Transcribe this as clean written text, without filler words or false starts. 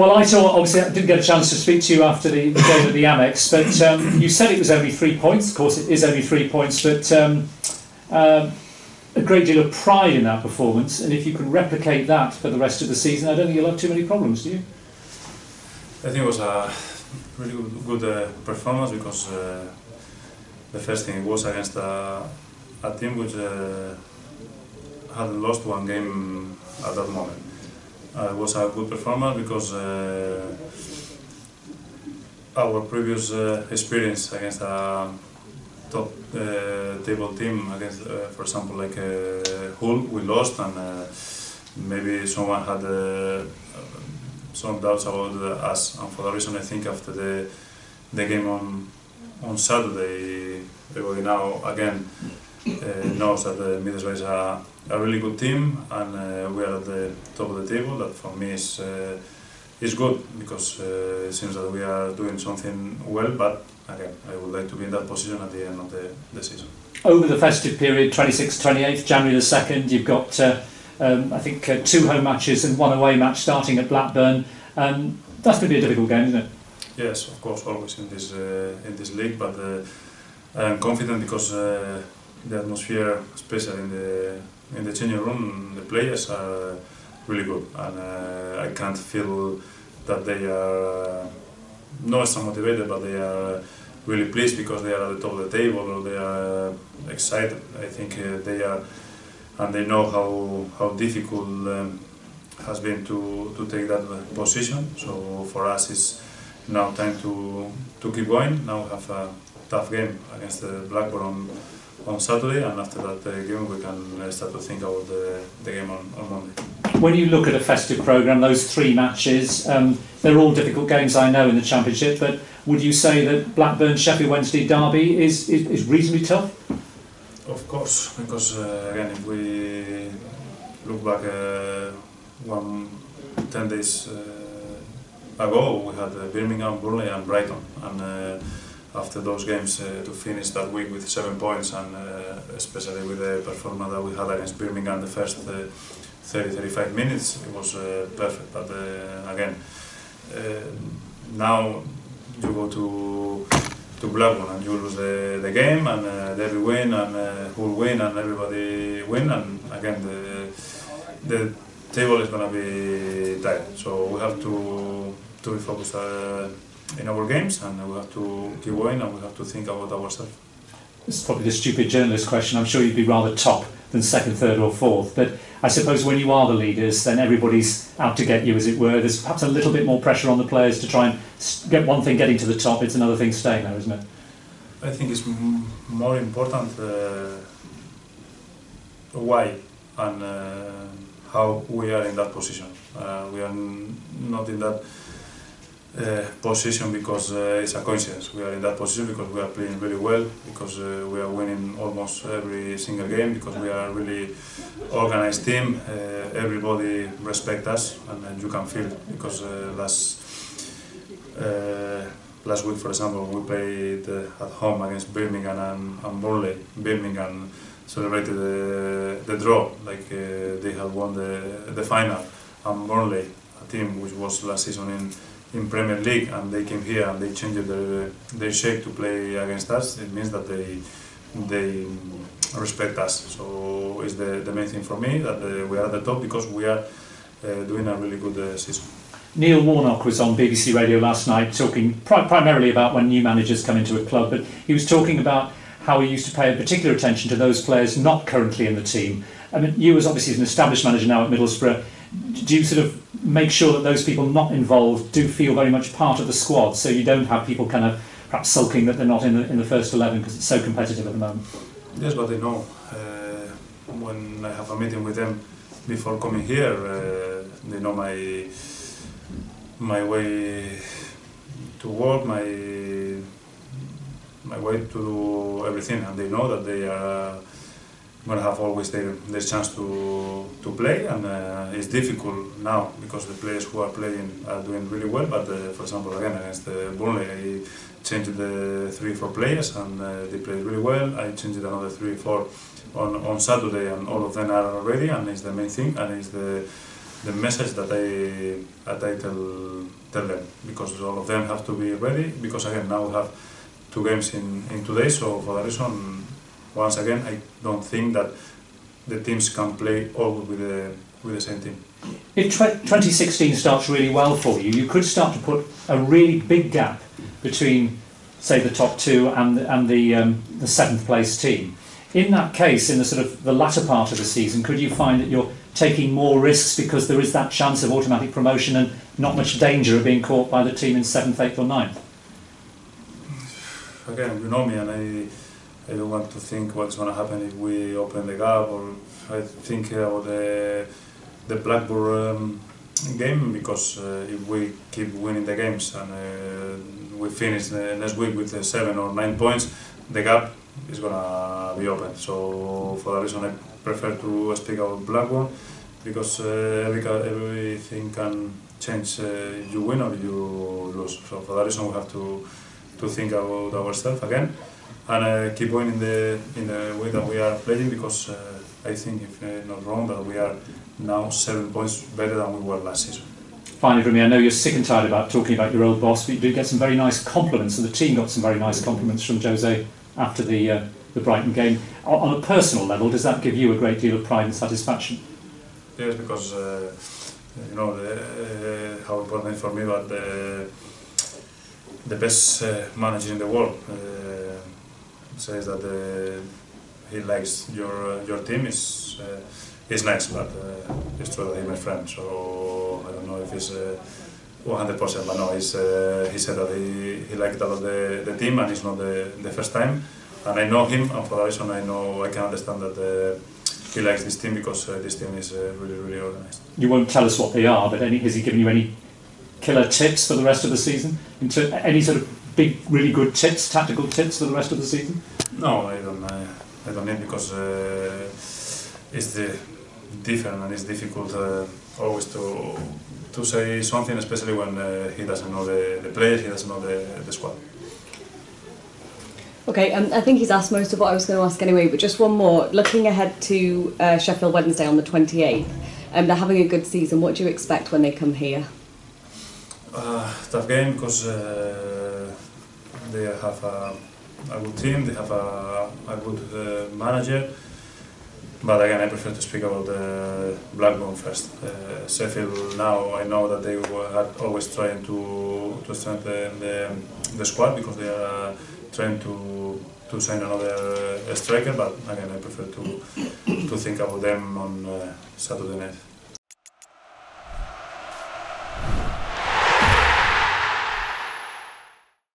Well, Aitor, obviously I didn't get a chance to speak to you after the game at the Amex, but you said it was only 3 points. Of course, it is only 3 points, but a great deal of pride in that performance. And if you can replicate that for the rest of the season, I don't think you'll have too many problems, do you? I think it was a really good performance because the first thing it was against a team which hadn't lost one game at that moment. It was a good performance because our previous experience against a top table team, against, for example, like Hull, we lost, and maybe someone had some doubts about us, and for that reason I think after the game on Saturday, everybody now again knows that Middlesbrough is a really good team, and we are at the top of the table. That for me is good, because it seems that we are doing something well, but again, I would like to be in that position at the end of the season. Over the festive period, 26th, 28th, January the 2nd, you've got I think 2 home matches and 1 away match starting at Blackburn. That's going to be a difficult game, isn't it? Yes, of course, always in this league, but I am confident because the atmosphere, especially in the changing room, the players are really good, and I can't feel that they are not so motivated, but they are really pleased because they are at the top of the table, or they are excited. I think they are, and they know how difficult has been to take that position. So for us, it's now time to keep going. Now we have a tough game against Blackburn on Saturday, and after that game we can start to think about the game on Monday. When you look at a festive programme, those 3 matches, they're all difficult games, I know, in the Championship, but would you say that Blackburn Sheffield Wednesday derby is reasonably tough? Of course, because again, if we look back 10 days ago, we had Birmingham, Burnley and Brighton, and after those games to finish that week with 7 points, and especially with the performance that we had against Birmingham the first 30-35 minutes, it was perfect. But again, now you go to Blackburn and you lose the game, and they will win, and who will win, and everybody win, and again the table is going to be tight. So we have to be focused in our games, and we have to keep going, and we have to think about ourselves. This is probably the stupid journalist question. I'm sure you'd be rather top than 2nd, 3rd or 4th, but I suppose when you are the leaders, then everybody's out to get you, as it were. There's perhaps a little bit more pressure on the players to try and get one thing getting to the top, it's another thing staying there, isn't it? I think it's more important why and how we are in that position. We are not in that position because it's a coincidence. We are in that position because we are playing really well, because we are winning almost every single game, because we are a really organized team. Everybody respects us, and you can feel it, because last week, for example, we played at home against Birmingham and Burnley. Birmingham celebrated the draw, like they had won the final, and Burnley, a team which was last season in Premier League, and they came here and they changed their shape to play against us. It means that they respect us. So it's the main thing for me, that we are at the top because we are doing a really good season. Neil Warnock was on BBC Radio last night talking primarily about when new managers come into a club, but he was talking about how he used to pay a particular attention to those players not currently in the team. I mean, you as obviously as an established manager now at Middlesbrough, do you sort of make sure that those people not involved do feel very much part of the squad, so you don't have people kind of perhaps sulking that they're not in the first 11 because it's so competitive at the moment? Yes, but they know. When I have a meeting with them before coming here, they know my way to work, my way to do everything, and they know that they are going to have always their chance to play, and it's difficult now because the players who are playing are doing really well, but for example again against Burnley I changed the 3-4 players and they played really well. I changed another 3-4 on Saturday, and all of them are ready, and it's the main thing, and it's the the message that I tell them, because all of them have to be ready, because again now we have 2 games in 2 days, so for that reason, once again, I don't think that the teams can play all with the same team. If 2016 starts really well for you, you could start to put a really big gap between, say, the top 2 and the 7th place team. In that case, in the sort of the latter part of the season, could you find that you're taking more risks because there is that chance of automatic promotion and not much danger of being caught by the team in 7th, 8th or 9th? Again, you know me, and I don't want to think what's going to happen if we open the gap, or I think about the Blackburn game, because if we keep winning the games and we finish the next week with 7 or 9 points, the gap is going to be open. So for that reason I prefer to speak about Blackburn, because everything can change. You win or you lose. So for that reason we have to think about ourselves again and keep going in the way that we are playing, because I think, if not wrong, that we are now 7 points better than we were last season. Finally, from me, I know you're sick and tired about talking about your old boss, but you did get some very nice compliments, and the team got some very nice compliments from Jose after the Brighton game. On a personal level, does that give you a great deal of pride and satisfaction? Yes, because you know how important it is for me, but the best manager in the world says that he likes your team is nice, but it's true that he's my friend, so I don't know if it's 100%, but no, he said that he liked a lot the team, and it's not the first time, and I know him, and for that reason I can understand that he likes this team, because this team is really, really organized. You won't tell us what they are, but has he given you any killer tips for the rest of the season? Any sort of big, really good tips, tactical tips for the rest of the season? No, I don't need, because it's different, and it's difficult always to say something, especially when he doesn't know the players, he doesn't know the squad. Okay, I think he's asked most of what I was going to ask anyway, but just one more. Looking ahead to Sheffield Wednesday on the 28th, they're having a good season. What do you expect when they come here? Tough game, because they have a good team, they have a good manager, but again I prefer to speak about Blackburn first. Sheffield, now I know that they are always trying to strengthen the squad, because they are trying to sign another striker, but again I prefer to think about them on Saturday night.